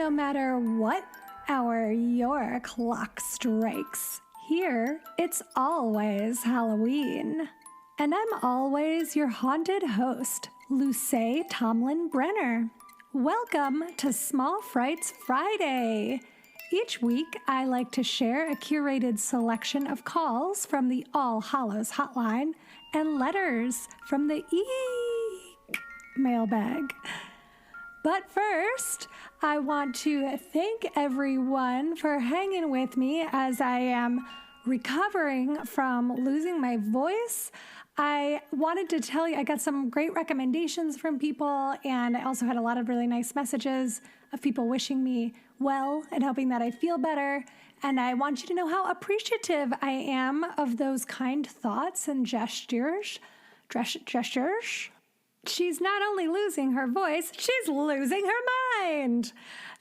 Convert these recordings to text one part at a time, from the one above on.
No matter what hour your clock strikes, here it's always Halloween. And I'm always your haunted host, Luce Tomlin Brenner. Welcome to Small Frights Friday. Each week, I like to share a curated selection of calls from the All Hallows Hotline and letters from the mailbag. But first, I want to thank everyone for hanging with me as I am recovering from losing my voice. I wanted to tell you, I got some great recommendations from people, and I also had a lot of really nice messages of people wishing me well and hoping that I feel better. And I want you to know how appreciative I am of those kind thoughts and gestures. She's not only losing her voice, she's losing her mind.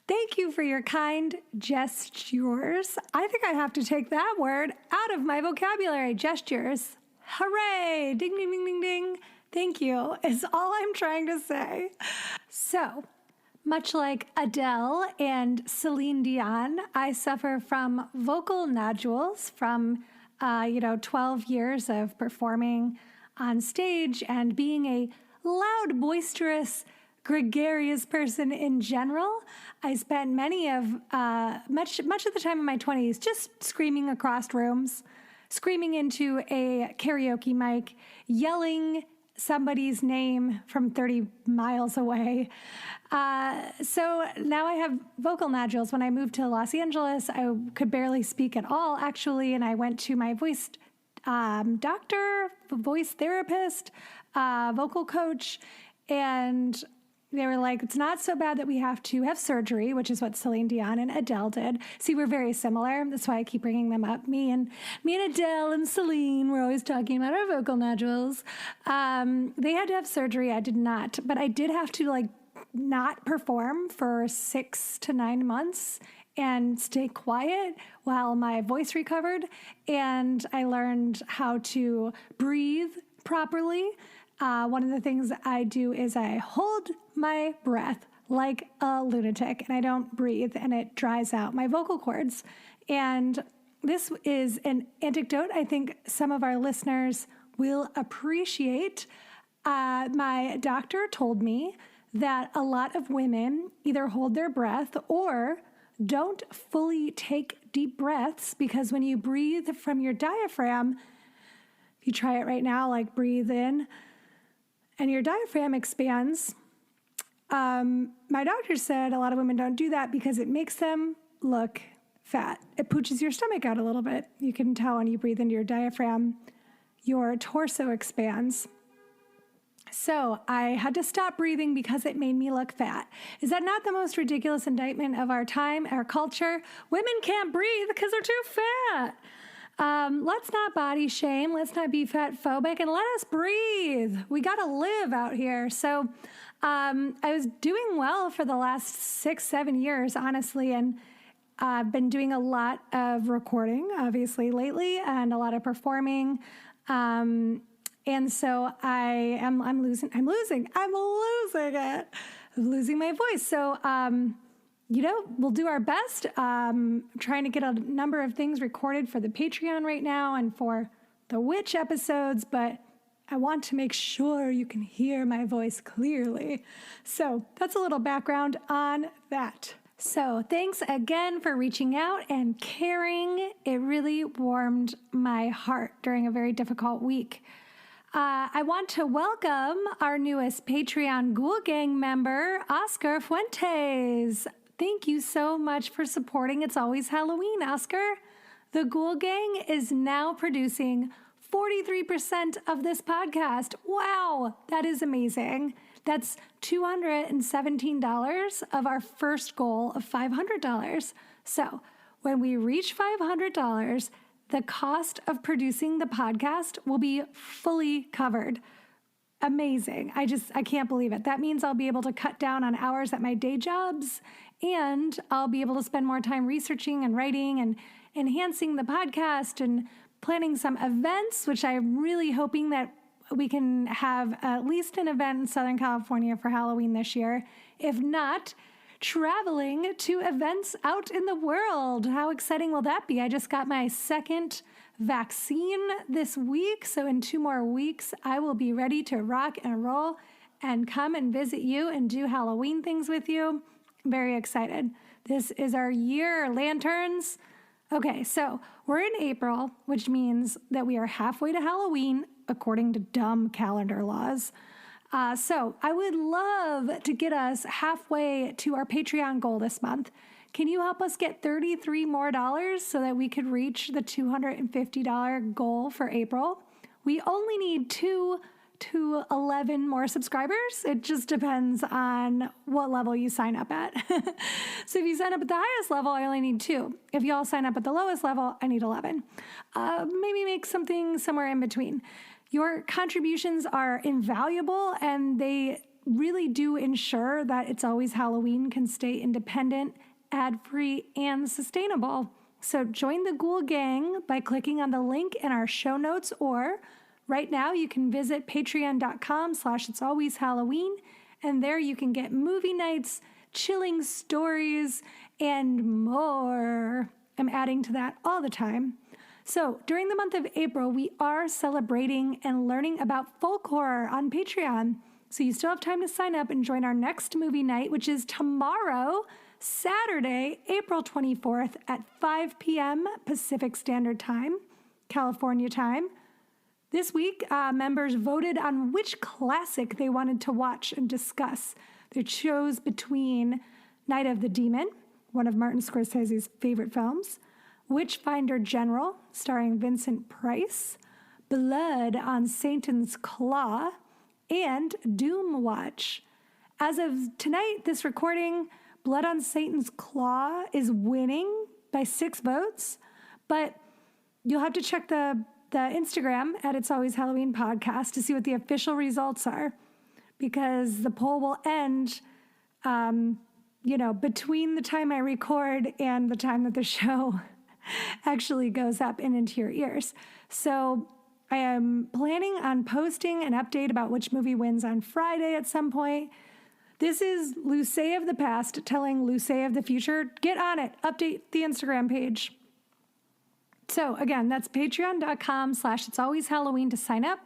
Thank you for your kind gestures. I think I have to take that word out of my vocabulary. Gestures. Hooray! Ding, ding, ding, ding, ding. Thank you is all I'm trying to say. So, much like Adele and Celine Dion, I suffer from vocal nodules from, 12 years of performing on stage and being a loud, boisterous, gregarious person in general. I spent much of the time in my 20s just screaming across rooms, screaming into a karaoke mic, yelling somebody's name from 30 miles away. So now I have vocal nodules. When I moved to Los Angeles, I could barely speak at all, actually, and I went to my voice doctor, voice therapist, vocal coach, and they were like, it's not so bad that we have to have surgery, which is what Celine Dion and Adele did. See, we're very similar. That's why I keep bringing them up. Me and Adele and Celine were always talking about our vocal nodules. They had to have surgery. I did not, but I did have to not perform for 6 to 9 months and stay quiet while my voice recovered. And I learned how to breathe properly. One of the things I do is I hold my breath like a lunatic and I don't breathe, and it dries out my vocal cords. And this is an anecdote I think some of our listeners will appreciate. My doctor told me that a lot of women either hold their breath or don't fully take deep breaths, because when you breathe from your diaphragm, if you try it right now, breathe in, and your diaphragm expands. My doctor said a lot of women don't do that because it makes them look fat. It pooches your stomach out a little bit. You can tell when you breathe into your diaphragm, your torso expands. So I had to stop breathing because it made me look fat. Is that not the most ridiculous indictment of our time, our culture? Women can't breathe because they're too fat. Let's not body shame. Let's not be fat phobic, and let us breathe. We got to live out here. So I was doing well for the last 6-7 years, honestly, and I've been doing a lot of recording, obviously, lately, and a lot of performing. And so I'm losing it. I'm losing my voice. So, we'll do our best. I'm trying to get a number of things recorded for the Patreon right now and for the witch episodes, but I want to make sure you can hear my voice clearly. So that's a little background on that. So thanks again for reaching out and caring. It really warmed my heart during a very difficult week. I want to welcome our newest Patreon Ghoul Gang member, Oscar Fuentes. Thank you so much for supporting It's Always Halloween, Oscar. The Ghoul Gang is now producing 43% of this podcast. Wow, that is amazing. That's $217 of our first goal of $500. So when we reach $500, the cost of producing the podcast will be fully covered. Amazing. I can't believe it. That means I'll be able to cut down on hours at my day jobs, and I'll be able to spend more time researching and writing and enhancing the podcast and planning some events, which I'm really hoping that we can have at least an event in Southern California for Halloween this year. If not, traveling to events out in the world. How exciting will that be? I just got my second vaccine this week, so in 2 more weeks, I will be ready to rock and roll and come and visit you and do Halloween things with you. I'm very excited. This is our year, lanterns. Okay, so we're in April, which means that we are halfway to Halloween, according to dumb calendar laws. So I would love to get us halfway to our Patreon goal this month. Can you help us get $33 more so that we could reach the $250 goal for April? We only need 2 to 11 more subscribers. It just depends on what level you sign up at. So if you sign up at the highest level, I only need 2. If you all sign up at the lowest level, I need 11. Maybe make something somewhere in between. Your contributions are invaluable, and they really do ensure that It's Always Halloween can stay independent, ad-free, and sustainable. So join the Ghoul Gang by clicking on the link in our show notes, or right now you can visit patreon.com/itsalwayshalloween, and there you can get movie nights, chilling stories, and more. I'm adding to that all the time. So during the month of April, we are celebrating and learning about folk horror on Patreon. So you still have time to sign up and join our next movie night, which is tomorrow, Saturday, April 24th at 5 p.m. Pacific Standard Time, California time. This week, members voted on which classic they wanted to watch and discuss. They chose between Night of the Demon, one of Martin Scorsese's favorite films, Witchfinder General, starring Vincent Price, Blood on Satan's Claw, and Doom Watch. As of tonight, this recording, Blood on Satan's Claw is winning by 6 votes, but you'll have to check the Instagram at It's Always Halloween Podcast to see what the official results are, because the poll will end, between the time I record and the time that the show actually goes up and into your ears. So I am planning on posting an update about which movie wins on Friday at some point. This is Luce of the past telling Luce of the future. Get on it. Update the Instagram page. So again, that's patreon.com/itsalwayshalloween to sign up,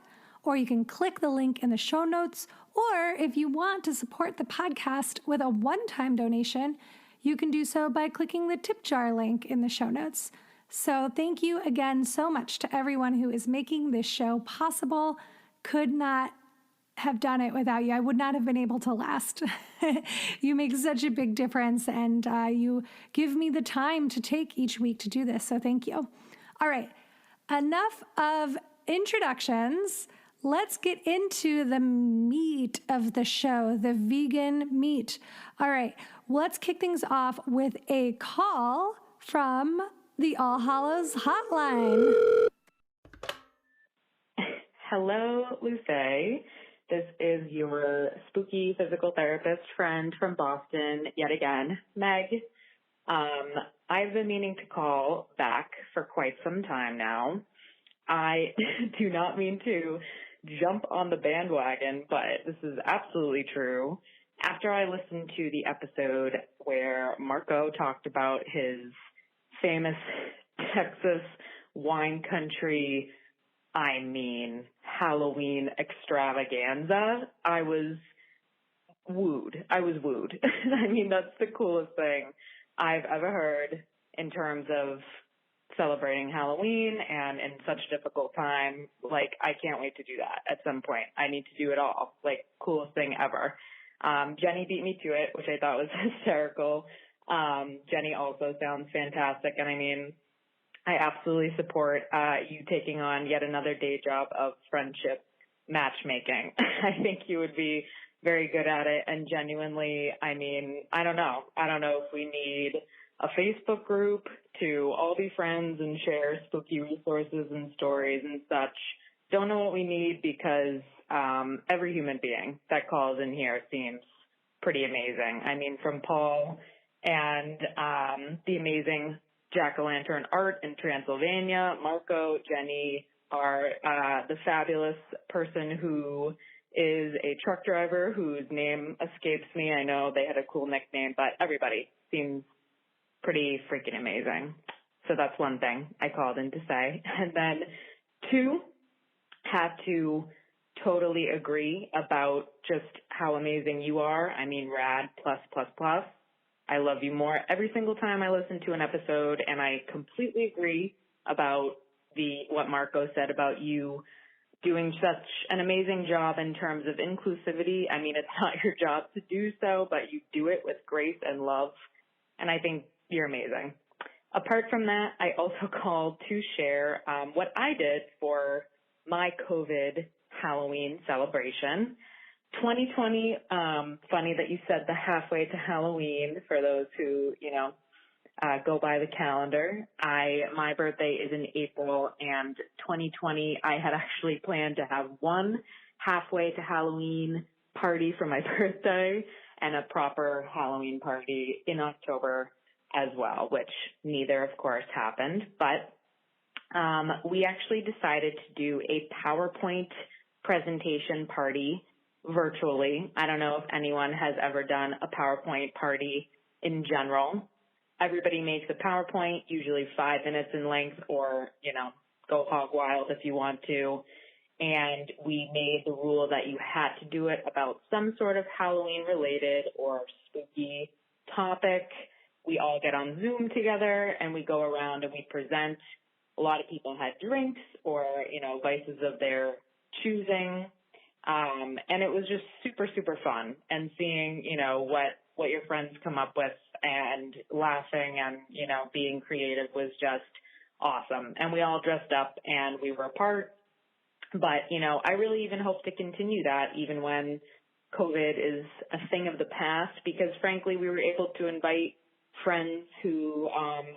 or you can click the link in the show notes, or if you want to support the podcast with a one-time donation, you can do so by clicking the tip jar link in the show notes. So thank you again so much to everyone who is making this show possible. Could not have done it without you. I would not have been able to last. You make such a big difference, and you give me the time to take each week to do this. So thank you. All right, enough of introductions. Let's get into the meat of the show, the vegan meat. All right, let's kick things off with a call from the All Hallows Hotline. Hello, Luce. This is your spooky physical therapist friend from Boston yet again, Meg. I've been meaning to call back for quite some time now. I do not mean to jump on the bandwagon, but this is absolutely true. After I listened to the episode where Marco talked about his famous Texas wine country, Halloween extravaganza, I was wooed. I mean, that's the coolest thing I've ever heard in terms of celebrating Halloween, and in such a difficult time. Like, I can't wait to do that at some point. I need to do it all. Like, coolest thing ever. Jenny beat me to it, which I thought was hysterical. Jenny also sounds fantastic. And I mean, I absolutely support you taking on yet another day job of friendship matchmaking. I think you would be very good at it. And genuinely, I mean, I don't know if we need a Facebook group to all be friends and share spooky resources and stories and such. Don't know what we need, because every human being that calls in here seems pretty amazing. I mean, from Paul and the amazing jack-o'-lantern art in Transylvania, Marco, Jenny are the fabulous person who is a truck driver whose name escapes me. I know they had a cool nickname, but everybody seems pretty freaking amazing. So that's one thing I called in to say. And then 2, have to totally agree about just how amazing you are. I mean, rad plus plus plus. I love you more every single time I listen to an episode, and I completely agree about what Marco said about you doing such an amazing job in terms of inclusivity. I mean, it's not your job to do so, but you do it with grace and love, and I think you're amazing. Apart from that, I also called to share what I did for my COVID Halloween celebration. 2020, funny that you said the halfway to Halloween for those who, go by the calendar. My birthday is in April, and 2020, I had actually planned to have one halfway to Halloween party for my birthday and a proper Halloween party in October as well, which neither, of course, happened. But we actually decided to do a PowerPoint presentation party virtually. I don't know if anyone has ever done a PowerPoint party in general. Everybody makes a PowerPoint, usually 5 minutes in length, or, go hog wild if you want to. And we made the rule that you had to do it about some sort of Halloween related or spooky topic. We all get on Zoom together and we go around and we present. A lot of people had drinks or, vices of their choosing. And it was just super, super fun. And seeing, what your friends come up with and laughing and, being creative was just awesome. And we all dressed up and we were apart. But, I really even hope to continue that even when COVID is a thing of the past, because frankly, we were able to invite friends who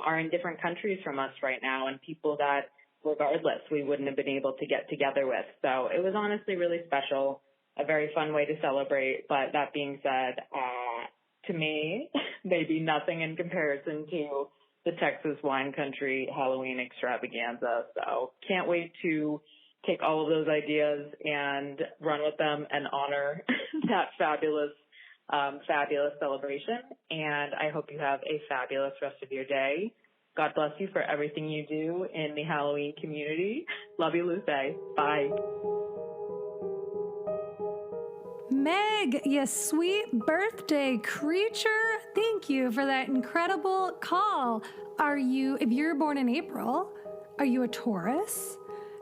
are in different countries from us right now and people that regardless we wouldn't have been able to get together with. So it was honestly really special, a very fun way to celebrate. But that being said, to me, maybe nothing in comparison to the Texas wine country Halloween extravaganza. So can't wait to take all of those ideas and run with them and honor that fabulous celebration. And I hope you have a fabulous rest of your day. God bless you for everything you do in the Halloween community. Love you, Luce. Bye. Meg, you sweet birthday creature. Thank you for that incredible call. If you're born in April, are you a Taurus?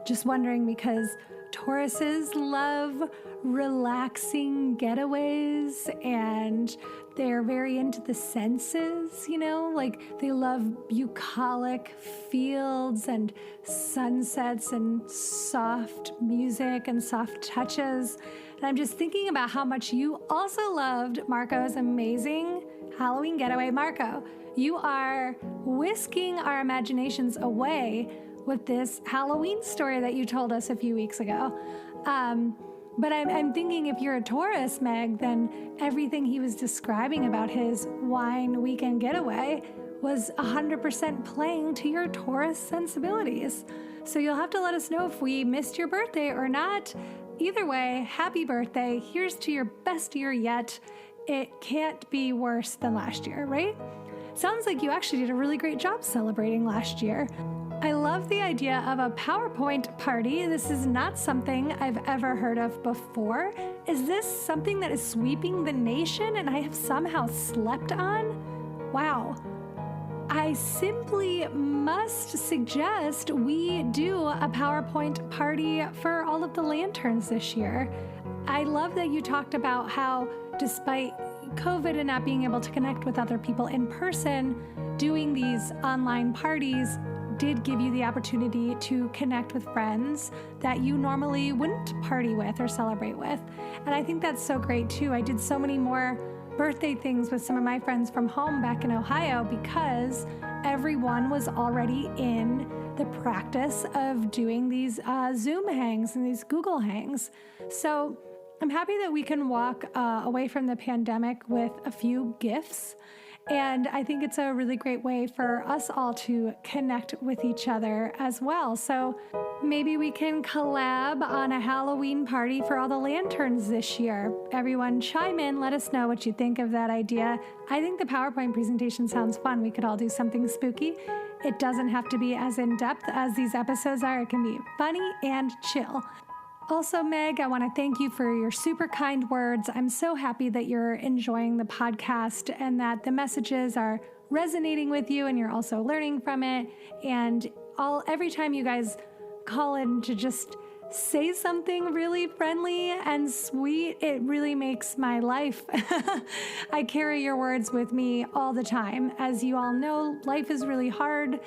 Just wondering because Tauruses love relaxing getaways and they're very into the senses, like they love bucolic fields and sunsets and soft music and soft touches. And I'm just thinking about how much you also loved Marco's amazing Halloween getaway. Marco, you are whisking our imaginations away with this Halloween story that you told us a few weeks ago. But I'm thinking if you're a Taurus, Meg, then everything he was describing about his wine weekend getaway was 100% playing to your Taurus sensibilities. So you'll have to let us know if we missed your birthday or not. Either way, happy birthday. Here's to your best year yet. It can't be worse than last year, right? Sounds like you actually did a really great job celebrating last year. I love the idea of a PowerPoint party. This is not something I've ever heard of before. Is this something that is sweeping the nation and I have somehow slept on? Wow. I simply must suggest we do a PowerPoint party for all of the lanterns this year. I love that you talked about how despite COVID and not being able to connect with other people in person, doing these online parties did give you the opportunity to connect with friends that you normally wouldn't party with or celebrate with. And I think that's so great too. I did so many more birthday things with some of my friends from home back in Ohio because everyone was already in the practice of doing these Zoom hangs and these Google hangs. So I'm happy that we can walk away from the pandemic with a few gifts. And I think it's a really great way for us all to connect with each other as well. So maybe we can collab on a Halloween party for all the lanterns this year. Everyone chime in, let us know what you think of that idea. I think the PowerPoint presentation sounds fun. We could all do something spooky. It doesn't have to be as in-depth as these episodes are. It can be funny and chill. Also, Meg, I want to thank you for your super kind words. I'm so happy that you're enjoying the podcast and that the messages are resonating with you and you're also learning from it. And every time you guys call in to just say something really friendly and sweet, it really makes my life. I carry your words with me all the time. As you all know, life is really hard,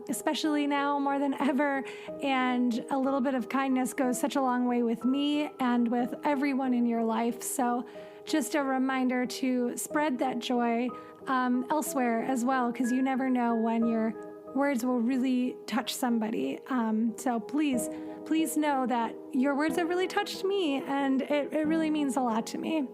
especially now more than ever, and a little bit of kindness goes such a long way with me and with everyone in your life. So just a reminder to spread that joy elsewhere as well, because you never know when your words will really touch somebody. So please know that your words have really touched me, and it really means a lot to me.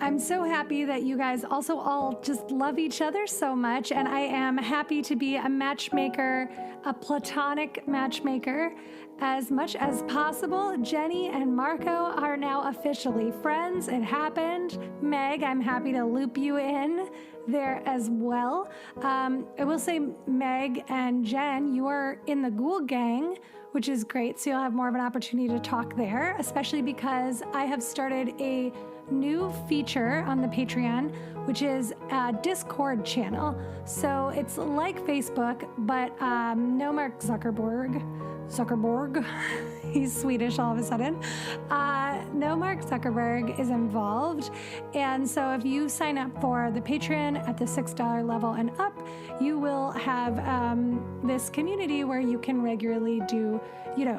I'm so happy that you guys also all just love each other so much, and I am happy to be a matchmaker, a platonic matchmaker, as much as possible. Jenny and Marco are now officially friends. It happened. Meg, I'm happy to loop you in there as well. I will say, Meg and Jen, you are in the Ghoul Gang, which is great. So you'll have more of an opportunity to talk there, especially because I have started a new feature on the Patreon, which is a Discord channel. So it's like Facebook, but no Mark Zuckerberg. He's Swedish all of a sudden. No Mark Zuckerberg is involved. And so if you sign up for the Patreon at the $6 level and up, you will have this community where you can regularly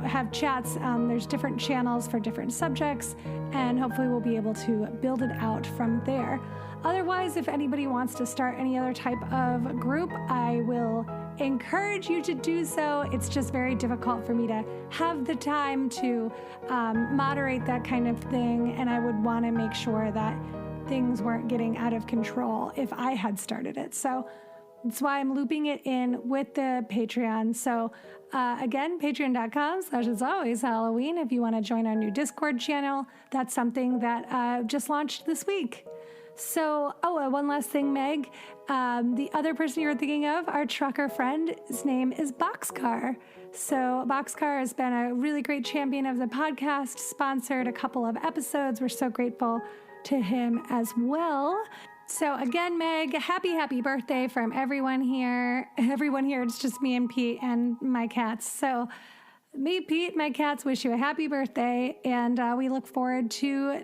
have chats. There's different channels for different subjects, and hopefully we'll be able to build it out from there. Otherwise, if anybody wants to start any other type of group, I will encourage you to do so. It's just very difficult for me to have the time to moderate that kind of thing, and I would want to make sure that things weren't getting out of control if I had started it. So that's why I'm looping it in with the Patreon. So again, patreon.com/itsalwayshalloween if you want to join our new Discord channel. That's something that just launched this week. So, one last thing, Meg. The other person you're thinking of, our trucker friend, his name is Boxcar. So Boxcar has been a really great champion of the podcast, sponsored a couple of episodes. We're so grateful to him as well. So again, Meg, happy birthday from everyone here. Everyone here, it's just me and Pete and my cats. So me, Pete, my cats wish you a happy birthday, and we look forward to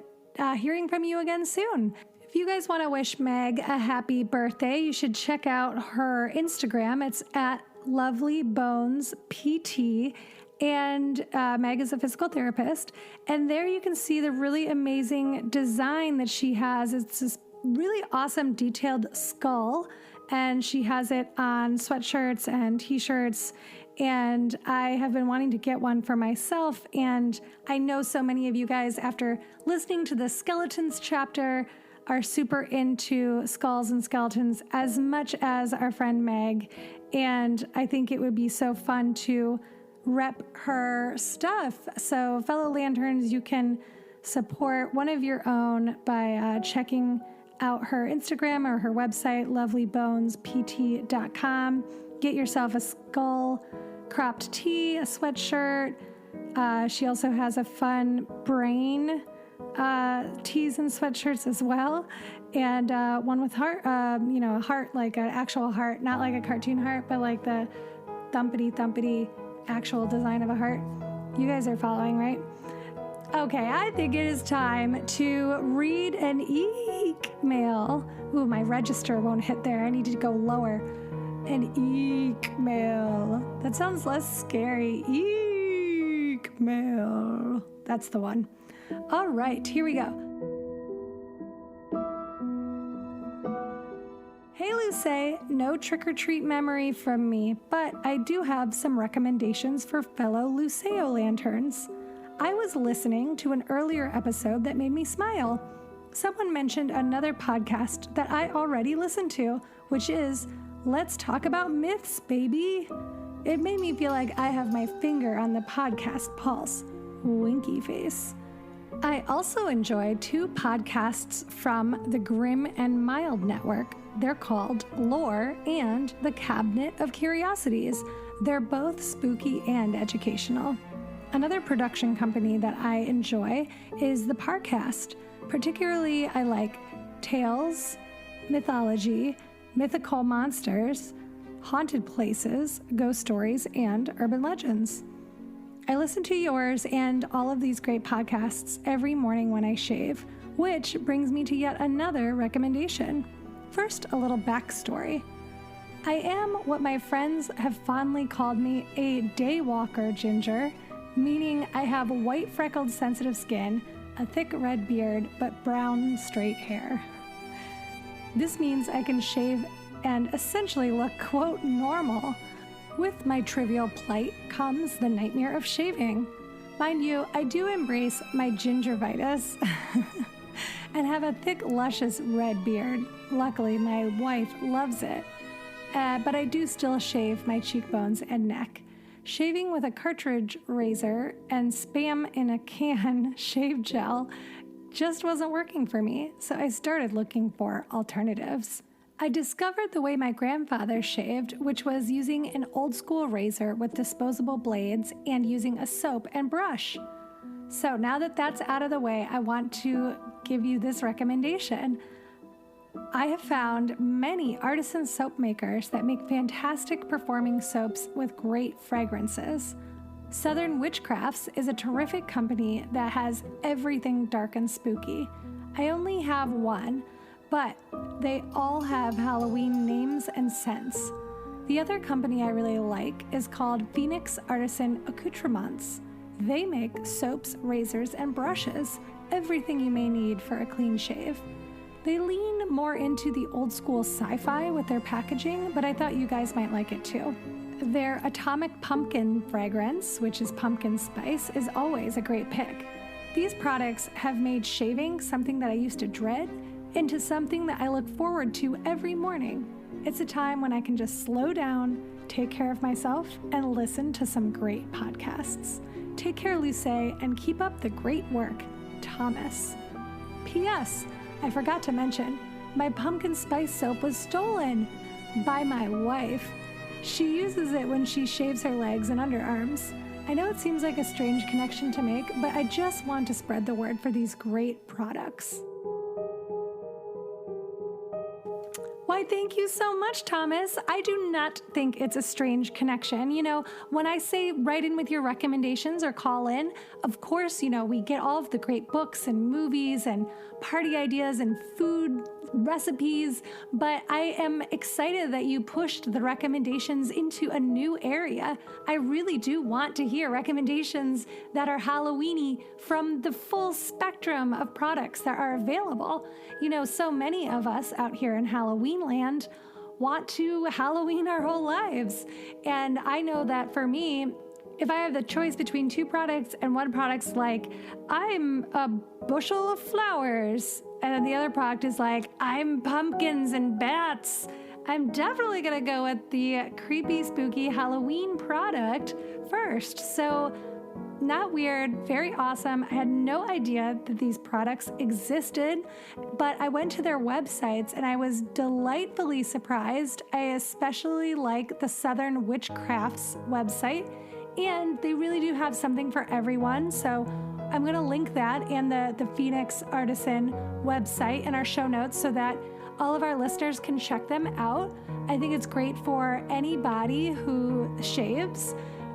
hearing from you again soon. If you guys want to wish Meg a happy birthday, you should check out her Instagram. It's at lovelybonespt, and Meg is a physical therapist. And there you can see the really amazing design that she has. It's this really awesome detailed skull, and she has it on sweatshirts and t-shirts. And I have been wanting to get one for myself. And I know so many of you guys, after listening to the skeletons chapter, are super into skulls and skeletons as much as our friend Meg. And I think it would be so fun to rep her stuff. So fellow lanterns, you can support one of your own by checking out her Instagram or her website, lovelybonespt.com. Get yourself a skull cropped tee, a sweatshirt. She also has a fun brain tees and sweatshirts as well, and one with heart, a heart, like an actual heart, not like a cartoon heart, but like the thumpity actual design of a heart. You guys are following, right? Okay, I think it is time to read an EEEEKmail. Ooh, my register won't hit there. I need to go lower. An EEEEKmail. That sounds less scary. EEEEKmail. That's the one. All right, here we go. Hey, Luce, no trick-or-treat memory from me, but I do have some recommendations for fellow Luceo lanterns. I was listening to an earlier episode that made me smile. someone mentioned another podcast that I already listened to, which is Let's Talk About Myths, Baby. It made me feel like I have my finger on the podcast pulse. Winky face. I also enjoy 2 podcasts from the Grim and Mild Network. They're called Lore and The Cabinet of Curiosities. They're both spooky and educational. Another production company that I enjoy is the Parcast. Particularly, I like tales, mythology, mythical monsters, haunted places, ghost stories, and urban legends. I listen to yours and all of these great podcasts every morning when I shave, which brings me to yet another recommendation. First, a little backstory. I am what my friends have fondly called me a daywalker ginger, meaning I have white freckled sensitive skin, a thick red beard, but brown straight hair. This means I can shave and essentially look, quote, normal. With my trivial plight comes the nightmare of shaving. Mind you, I do embrace my gingivitis and have a thick, luscious red beard. Luckily, my wife loves it. But I do still shave my cheekbones and neck. Shaving with a cartridge razor and Spam in a can shave gel just wasn't working for me, so I started looking for alternatives. I discovered the way my grandfather shaved, which was using an old school razor with disposable blades and using a soap and brush. So now that that's out of the way, I want to give you this recommendation. I have found many artisan soap makers that make fantastic performing soaps with great fragrances. Southern Witchcrafts is a terrific company that has everything dark and spooky. I only have one, but they all have Halloween names and scents. The other company I really like is called Phoenix Artisan Accoutrements. They make soaps, razors, and brushes, everything you may need for a clean shave. They lean more into the old school sci-fi with their packaging, but I thought you guys might like it too. Their Atomic Pumpkin fragrance, which is pumpkin spice, is always a great pick. These products have made shaving something that I used to dread into something that I look forward to every morning. It's a time when I can just slow down, take care of myself, and listen to some great podcasts. Take care, Luce, and keep up the great work. Thomas. P.S. I forgot to mention, my pumpkin spice soap was stolen by my wife. She uses it when she shaves her legs and underarms. I know it seems like a strange connection to make, but I just want to spread the word for these great products. Why, thank you so much, Thomas. I do not think it's a strange connection. You know, when I say write in with your recommendations or call in, of course, you know, we get all of the great books and movies and party ideas and food recipes, but I am excited that you pushed the recommendations into a new area. I really do want to hear recommendations that are Halloweeny from the full spectrum of products that are available. You know, so many of us out here in Halloween land want to Halloween our whole lives. And I know that for me, if I have the choice between 2 products and one product's like, I'm a bushel of flowers, and then the other product is like, I'm pumpkins and bats, I'm definitely gonna go with the creepy, spooky Halloween product first. So, not weird, very awesome. I had no idea that these products existed, but I went to their websites and I was delightfully surprised. I especially like the Southern Witchcrafts website, and they really do have something for everyone. So I'm going to link that and the Phoenix Artisan website in our show notes so that all of our listeners can check them out. I think it's great for anybody who shaves.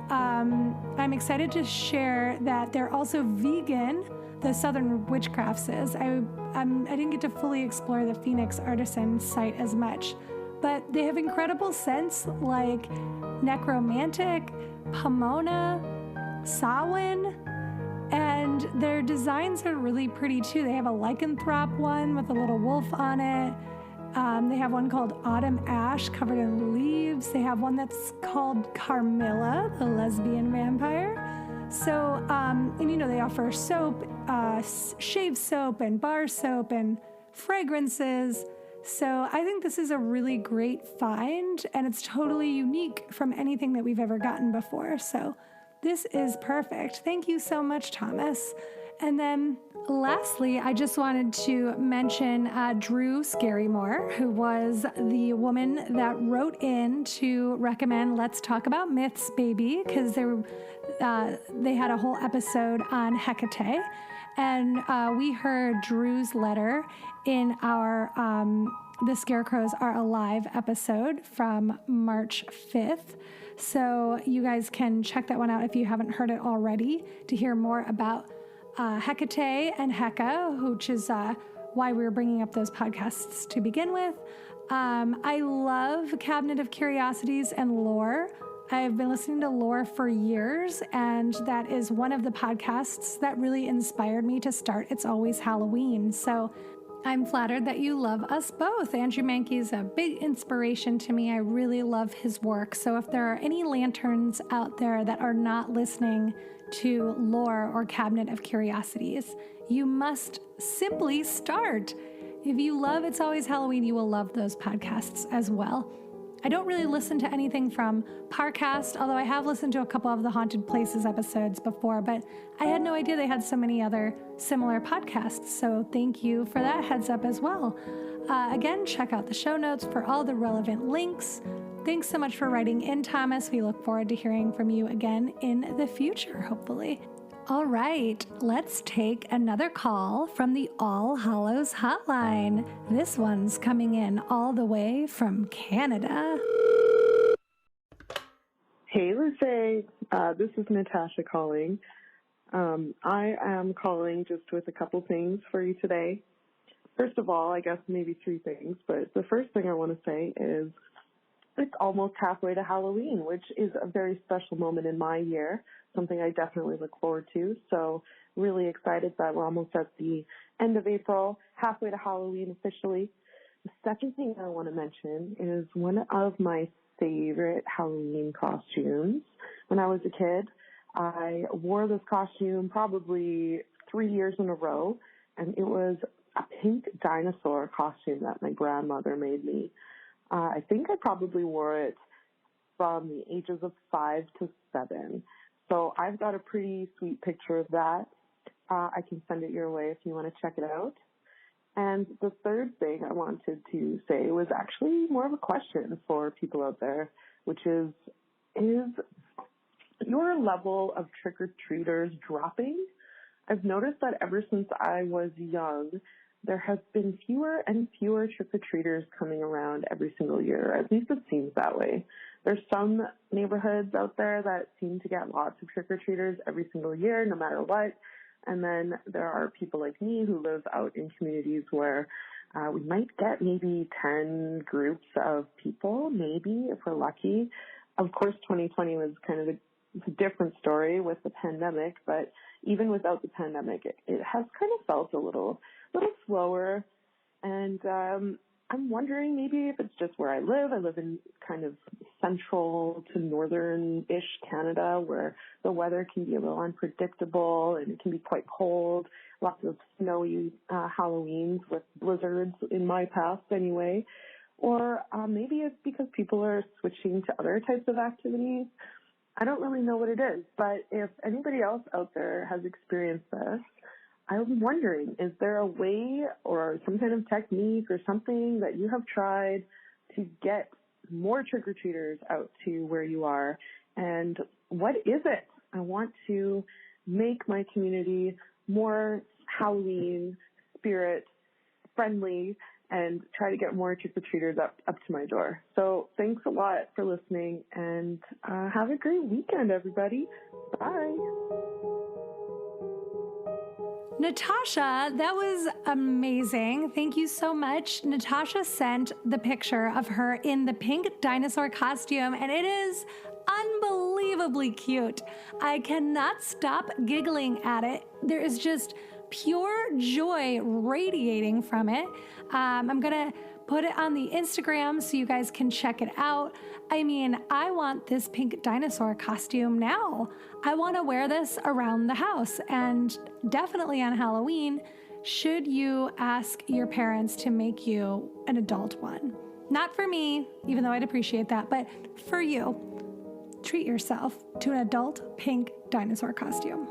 I'm excited to share that they're also vegan, the Southern Witchcrafts is. I didn't get to fully explore the Phoenix Artisan site as much, but they have incredible scents like Necromantic, Pomona, Samhain, and their designs are really pretty too. They have a lycanthrope one with a little wolf on it. They have one called Autumn Ash covered in leaves. They have one that's called Carmilla, the lesbian vampire. So And they offer soap, shave soap and bar soap and fragrances. So I think this is a really great find, and it's totally unique from anything that we've ever gotten before. So this is perfect. Thank you so much, Thomas. And then lastly, I just wanted to mention Drew Scarrymore, who was the woman that wrote in to recommend Let's Talk About Myths, baby, because they had a whole episode on Hecate. And we heard Drew's letter in our The Scarecrows Are Alive episode from March 5th. So you guys can check that one out if you haven't heard it already to hear more about Hecate and Hecca, which is why we were bringing up those podcasts to begin with. I love Cabinet of Curiosities and Lore. I've been listening to Lore for years, and that is one of the podcasts that really inspired me to start It's Always Halloween. So I'm flattered that you love us both. Andrew Mankey is a big inspiration to me. I really love his work. So if there are any lanterns out there that are not listening to Lore or Cabinet of Curiosities, you must simply start. If you love It's Always Halloween, you will love those podcasts as well. I don't really listen to anything from Parcast, although I have listened to a couple of the Haunted Places episodes before, but I had no idea they had so many other similar podcasts, so thank you for that heads up as well. Again, check out the show notes for all the relevant links. Thanks so much for writing in, Thomas. We look forward to hearing from you again in the future, hopefully. All right, let's take another call from the All Hallows Hotline. This one's coming in all the way from Canada. Hey, Lucy. This is Natasha calling. I am calling just with a couple things for you today. First of all, I guess maybe three things, but the first thing I want to say is it's almost halfway to Halloween, which is a very special moment in my year, something I definitely look forward to. So really excited that we're almost at the end of April, halfway to Halloween officially. The second thing I want to mention is one of my favorite Halloween costumes. When I was a kid, I wore this costume probably 3 years in a row, and it was a pink dinosaur costume that my grandmother made me. I think I probably wore it from the ages of 5 to 7. So I've got a pretty sweet picture of that. I can send it your way if you want to check it out. And the third thing I wanted to say was actually more of a question for people out there, which is your level of trick-or-treaters dropping? I've noticed that ever since I was young, there have been fewer and fewer trick-or-treaters coming around every single year. At least it seems that way. There's some neighborhoods out there that seem to get lots of trick-or-treaters every single year, no matter what. And then there are people like me who live out in communities where we might get maybe 10 groups of people, maybe, if we're lucky. Of course, 2020 was kind of a different story with the pandemic, but even without the pandemic, it has kind of felt a little slower. And I'm wondering maybe if it's just where I live. I live in kind of central to northern-ish Canada, where the weather can be a little unpredictable and it can be quite cold. Lots of snowy Halloweens with blizzards in my past anyway. Or maybe it's because people are switching to other types of activities. I don't really know what it is, but if anybody else out there has experienced this, I'm wondering, is there a way or some kind of technique or something that you have tried to get more trick-or-treaters out to where you are? And what is it? I want to make my community more Halloween spirit friendly and try to get more trick-or-treaters up to my door. So thanks a lot for listening, and have a great weekend, everybody. Bye. Natasha, that was amazing. Thank you so much. Natasha sent the picture of her in the pink dinosaur costume, and it is unbelievably cute. I cannot stop giggling at it. There is just pure joy radiating from it. I'm going to put it on the Instagram so you guys can check it out. I mean, I want this pink dinosaur costume now. I want to wear this around the house, and definitely on Halloween, should you ask your parents to make you an adult one. Not for me, even though I'd appreciate that, but for you. Treat yourself to an adult pink dinosaur costume.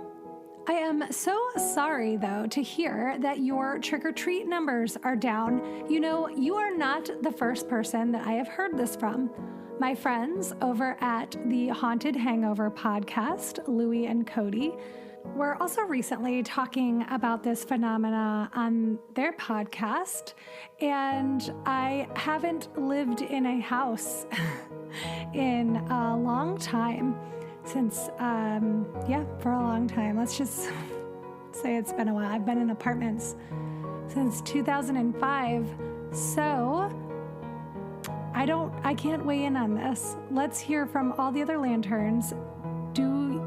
I am so sorry, though, to hear that your trick-or-treat numbers are down. You know, you are not the first person that I have heard this from. My friends over at the Haunted Hangover podcast, Louie and Cody, were also recently talking about this phenomena on their podcast, and I haven't lived in a house in a long time. Since, for a long time. Let's just say it's been a while. I've been in apartments since 2005. So I can't weigh in on this. Let's hear from all the other lanterns.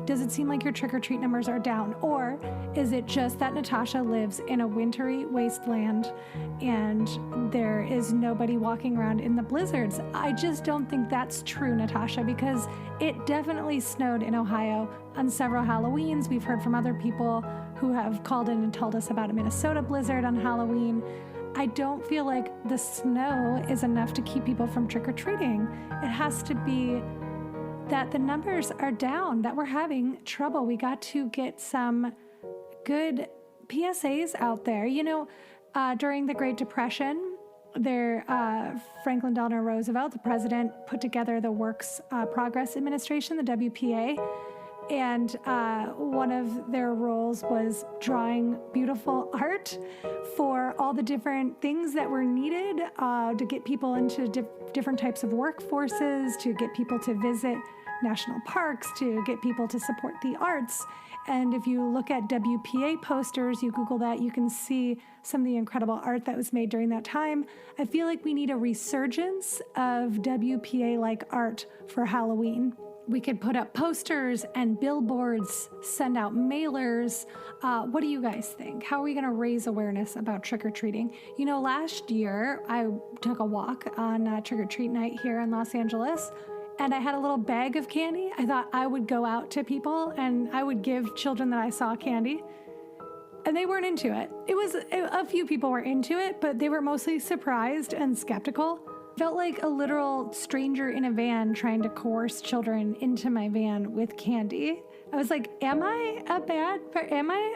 Does it seem like your trick-or-treat numbers are down? Or is it just that Natasha lives in a wintry wasteland and there is nobody walking around in the blizzards? I just don't think that's true, Natasha, because it definitely snowed in Ohio on several Halloweens. We've heard from other people who have called in and told us about a Minnesota blizzard on Halloween. I don't feel like the snow is enough to keep people from trick-or-treating. It has to be that the numbers are down, that we're having trouble. We got to get some good PSAs out there. You know, during the Great Depression, Franklin Delano Roosevelt, the president, put together the Works Progress Administration, the WPA, and one of their roles was drawing beautiful art for all the different things that were needed to get people into different types of workforces, to get people to visit national parks, to get people to support the arts. And if you look at WPA posters, you Google that, you can see some of the incredible art that was made during that time. I feel like we need a resurgence of WPA-like art for Halloween. We could put up posters and billboards, send out mailers. What do you guys think? How are we going to raise awareness about trick-or-treating? You know, last year I took a walk on trick-or-treat night here in Los Angeles, and I had a little bag of candy. I thought I would go out to people and I would give children that I saw candy. And they weren't into it. A few people were into it, but they were mostly surprised and skeptical. Felt like a literal stranger in a van trying to coerce children into my van with candy. I was like, am I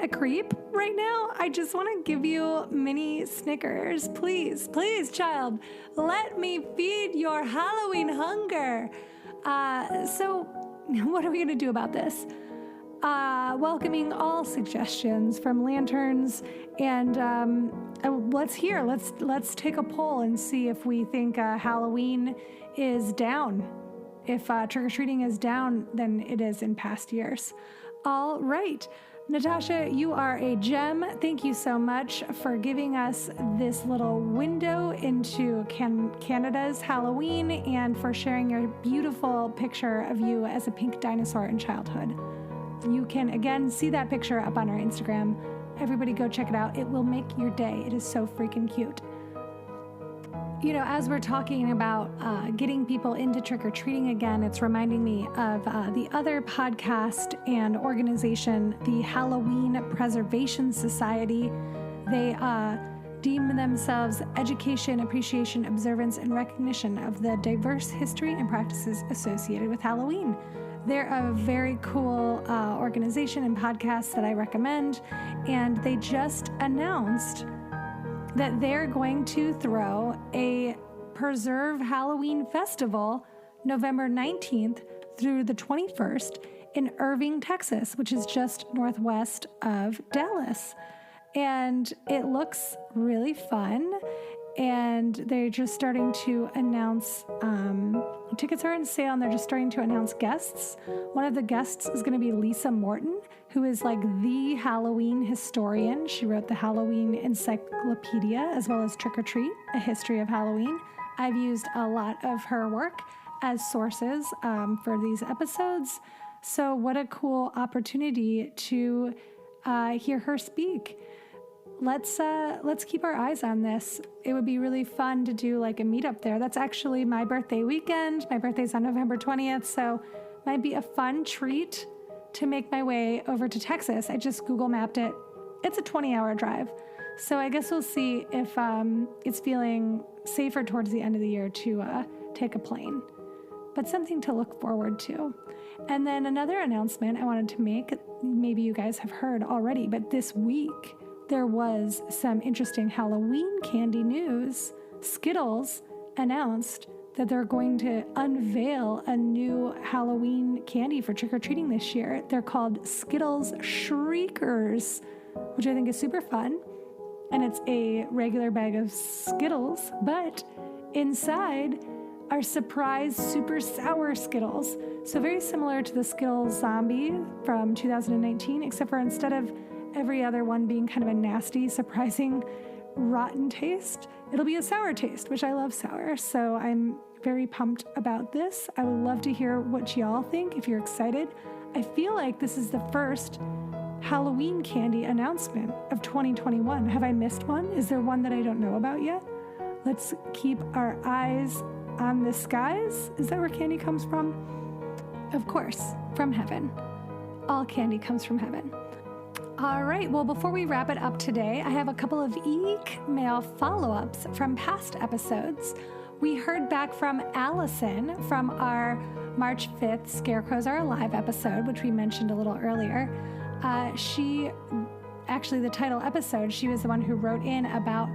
a creep right now? I just want to give you mini Snickers. Please, child, let me feed your Halloween hunger. So what are we going to do about this? Welcoming all suggestions from lanterns, and let's take a poll and see if we think Halloween is down. If trick-or-treating is down than it is in past years. All right. Natasha, you are a gem. Thank you so much for giving us this little window into Canada's Halloween and for sharing your beautiful picture of you as a pink dinosaur in childhood. You can, again, see that picture up on our Instagram. Everybody go check it out. It will make your day. It is so freaking cute. You know, as we're talking about getting people into trick-or-treating again, it's reminding me of the other podcast and organization, the Halloween Preservation Society. They deem themselves education, appreciation, observance, and recognition of the diverse history and practices associated with Halloween. They're a very cool organization and podcast that I recommend, and they just announced that they're going to throw a Preserve Halloween Festival November 19th through the 21st in Irving, Texas, which is just northwest of Dallas. And it looks really fun. And they're just starting to announce, tickets are on sale, and they're just starting to announce guests. One of the guests is going to be Lisa Morton, who is like the Halloween historian. She wrote the Halloween Encyclopedia, as well as Trick or Treat, A History of Halloween. I've used a lot of her work as sources for these episodes. So what a cool opportunity to hear her speak. let's keep our eyes on this. It would be really fun to do like a meetup there. That's actually my birthday weekend. My birthday's on November 20th, so might be a fun treat to make my way over to Texas. I just Google mapped it. It's a 20-hour drive. So I guess we'll see if it's feeling safer towards the end of the year to take a plane. But something to look forward to. And then another announcement I wanted to make, maybe you guys have heard already, but this week there was some interesting Halloween candy news. Skittles announced that they're going to unveil a new Halloween candy for trick-or-treating this year. They're called Skittles Shriekers, which I think is super fun. And it's a regular bag of Skittles, but inside are surprise super sour Skittles. So very similar to the Skittles Zombie from 2019, except for instead of every other one being kind of a nasty, surprising, rotten taste, it'll be a sour taste, which I love sour. So I'm very pumped about this. I would love to hear what y'all think if you're excited. I feel like this is the first Halloween candy announcement of 2021. Have I missed one? Is there one that I don't know about yet? Let's keep our eyes on the skies. Is that where candy comes from? Of course, from heaven. All candy comes from heaven. All right, well, before we wrap it up today, I have a couple of EEEEKmail follow-ups from past episodes. We heard back from Allison from our March 5th Scarecrows Are Alive episode, which we mentioned a little earlier. The title episode, she was the one who wrote in about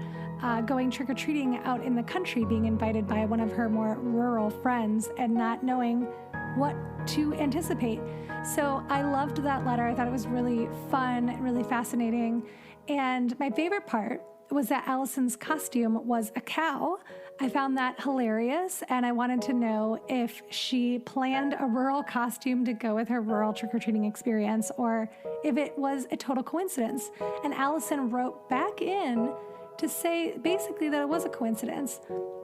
going trick-or-treating out in the country, being invited by one of her more rural friends and not knowing what to anticipate. So I loved that letter. I thought it was really fun, really fascinating. And my favorite part was that Allison's costume was a cow. I found that hilarious, and I wanted to know if she planned a rural costume to go with her rural trick-or-treating experience or if it was a total coincidence. And Allison wrote back in to say basically that it was a coincidence.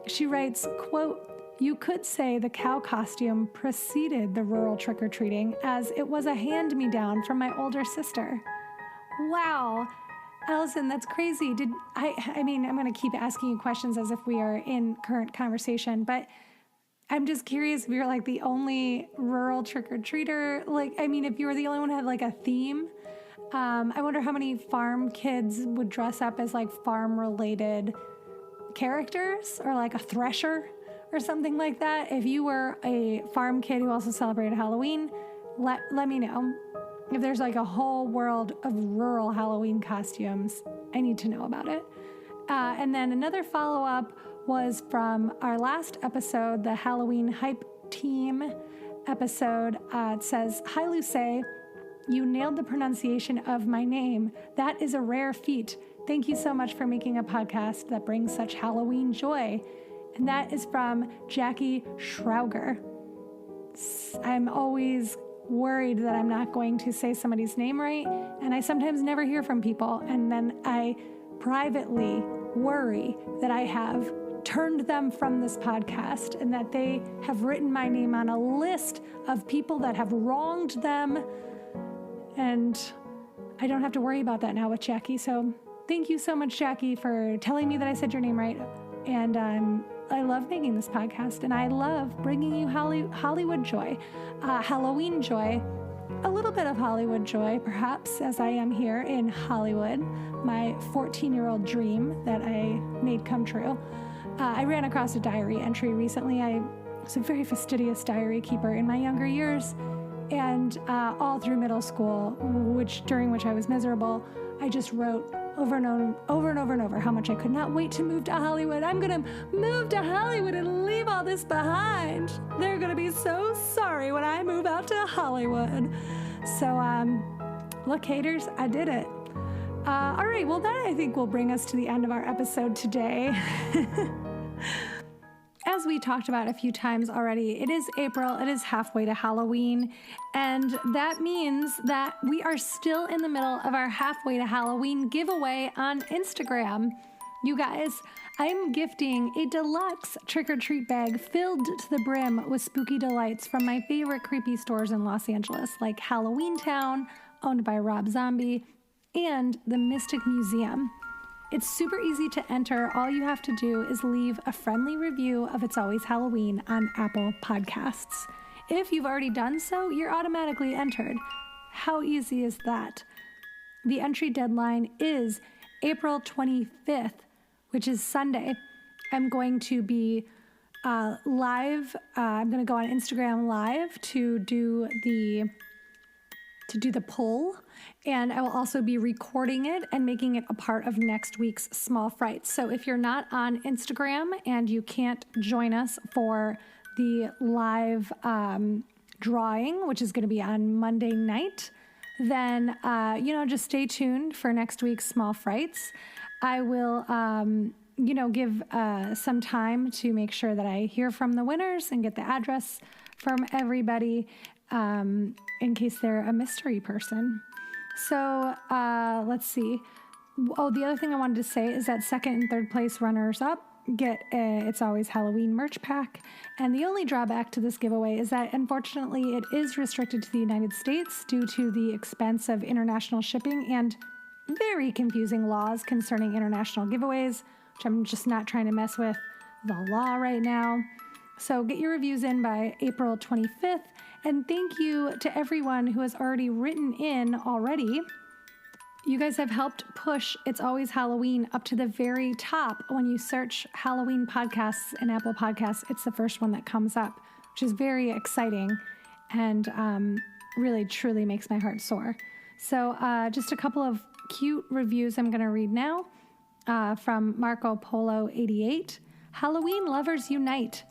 She writes, quote, "You could say the cow costume preceded the rural trick-or-treating as it was a hand-me-down from my older sister." Wow. Allison, that's crazy. I'm going to keep asking you questions as if we are in current conversation, but I'm just curious if you're like the only rural trick-or-treater. If you were the only one who had like a theme, I wonder how many farm kids would dress up as like farm-related characters or like a thresher or something like that. If you were a farm kid who also celebrated Halloween, let me know. If there's like a whole world of rural Halloween costumes, I need to know about it. And then another follow-up was from our last episode, the Halloween Hype Team episode. It says, "Hi, Luce. You nailed the pronunciation of my name. That is a rare feat. Thank you so much for making a podcast that brings such Halloween joy." And that is from Jackie Schrauger. I'm always worried that I'm not going to say somebody's name right, and I sometimes never hear from people, and then I privately worry that I have turned them from this podcast and that they have written my name on a list of people that have wronged them, and I don't have to worry about that now with Jackie. So thank you so much, Jackie, for telling me that I said your name right, and I love making this podcast, and I love bringing you Hollywood joy, Halloween joy, a little bit of Hollywood joy, perhaps, as I am here in Hollywood, my 14-year-old dream that I made come true. I ran across a diary entry recently. I was a very fastidious diary keeper in my younger years, and all through middle school, during which I was miserable, I just wrote over and over how much I could not wait to move to Hollywood. I'm going to move to Hollywood and leave all this behind. They're going to be so sorry when I move out to Hollywood. So, look, haters, I did it. All right, well, that I think will bring us to the end of our episode today. As we talked about a few times already, it is April, it is halfway to Halloween, and that means that we are still in the middle of our halfway to Halloween giveaway on Instagram. You guys, I'm gifting a deluxe trick-or-treat bag filled to the brim with spooky delights from my favorite creepy stores in Los Angeles, like Halloween Town, owned by Rob Zombie, and the Mystic Museum. It's super easy to enter. All you have to do is leave a friendly review of It's Always Halloween on Apple Podcasts. If you've already done so, you're automatically entered. How easy is that? The entry deadline is April 25th, which is Sunday. I'm going to be live. I'm going to go on Instagram Live to do the poll, and I will also be recording it and making it a part of next week's Small Frights. So if you're not on Instagram and you can't join us for the live drawing, which is going to be on Monday night, then just stay tuned for next week's Small Frights. I will give some time to make sure that I hear from the winners and get the address from everybody, in case they're a mystery person. So let's see. Oh, the other thing I wanted to say is that second and third place runners up get a It's Always Halloween merch pack. And the only drawback to this giveaway is that, unfortunately, it is restricted to the United States due to the expense of international shipping and very confusing laws concerning international giveaways, which I'm just not trying to mess with the law right now. So get your reviews in by April 25th. And thank you to everyone who has already written in already. You guys have helped push It's Always Halloween up to the very top. When you search Halloween podcasts in Apple Podcasts, it's the first one that comes up, which is very exciting and really, truly makes my heart soar. So just a couple of cute reviews I'm going to read now from Marco Polo 88. Halloween lovers unite.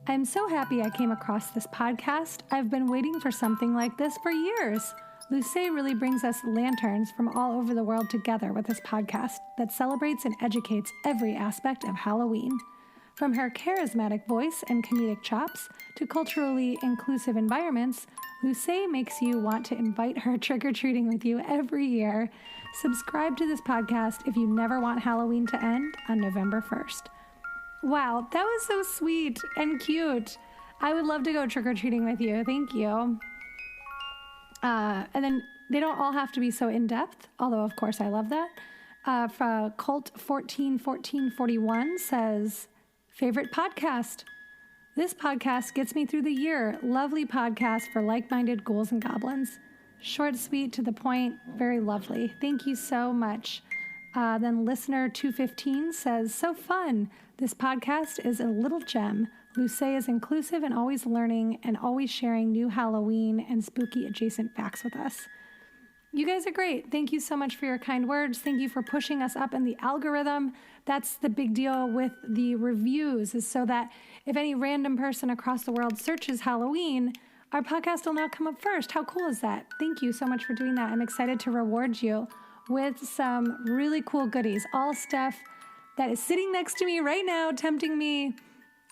I'm so happy I came across this podcast. I've been waiting for something like this for years. Luce really brings us lanterns from all over the world together with this podcast that celebrates and educates every aspect of Halloween. From her charismatic voice and comedic chops to culturally inclusive environments, Luce makes you want to invite her trick-or-treating with you every year. Subscribe to this podcast if you never want Halloween to end on November 1st. Wow, that was so sweet and cute. I would love to go trick-or-treating with you. Thank you. And then they don't all have to be so in-depth, although, of course, I love that. From Colt 141441 says, favorite podcast. This podcast gets me through the year. Lovely podcast for like-minded ghouls and goblins. Short, sweet, to the point, very lovely. Thank you so much. Then listener 215 says, so fun. This podcast is a little gem. Luce is inclusive and always learning and always sharing new Halloween and spooky adjacent facts with us. You guys are great. Thank you so much for your kind words. Thank you for pushing us up in the algorithm. That's the big deal with the reviews, is so that if any random person across the world searches Halloween, our podcast will now come up first. How cool is that? Thank you so much for doing that. I'm excited to reward you with some really cool goodies, all stuff that is sitting next to me right now, tempting me.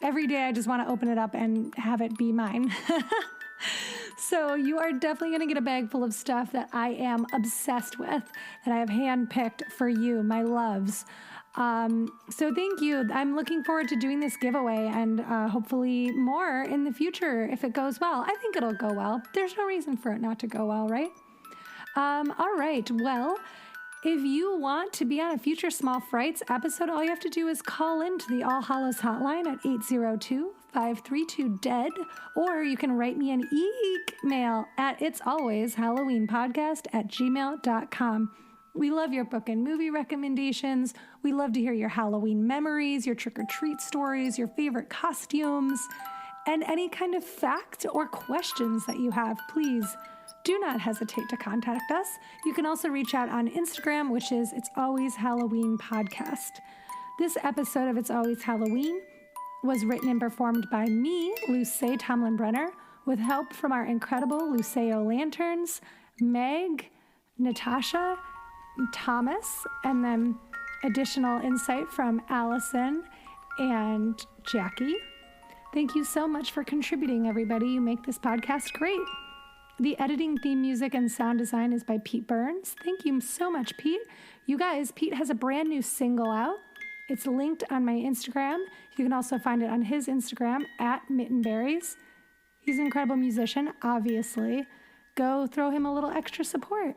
Every day I just want to open it up and have it be mine. So you are definitely going to get a bag full of stuff that I am obsessed with, that I have handpicked for you, my loves. So thank you. I'm looking forward to doing this giveaway and hopefully more in the future if it goes well. I think it'll go well. There's no reason for it not to go well, right? All right. Well, if you want to be on a future Small Frights episode, all you have to do is call into the All Hallows Hotline at 802-532-DEAD, or you can write me an EEEEKmail at itsalwayshalloweenpodcast@gmail.com. We love your book and movie recommendations. We love to hear your Halloween memories, your trick-or-treat stories, your favorite costumes, and any kind of fact or questions that you have. Please do not hesitate to contact us. You can also reach out on Instagram, which is It's Always Halloween Podcast. This episode of It's Always Halloween was written and performed by me, Luce Tomlin-Brenner, with help from our incredible Luceo Lanterns, Meg, Natasha, Thomas, and then additional insight from Allison and Jackie. Thank you so much for contributing, everybody. You make this podcast great. The editing, theme music, and sound design is by Pete Burns. Thank you so much, Pete. You guys, Pete has a brand new single out. It's linked on my Instagram. You can also find it on his Instagram, @Mittenberries. He's an incredible musician, obviously. Go throw him a little extra support.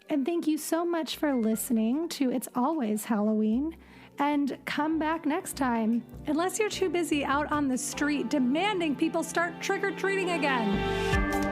And thank you so much for listening to It's Always Halloween. And come back next time, unless you're too busy out on the street demanding people start trick-or-treating again.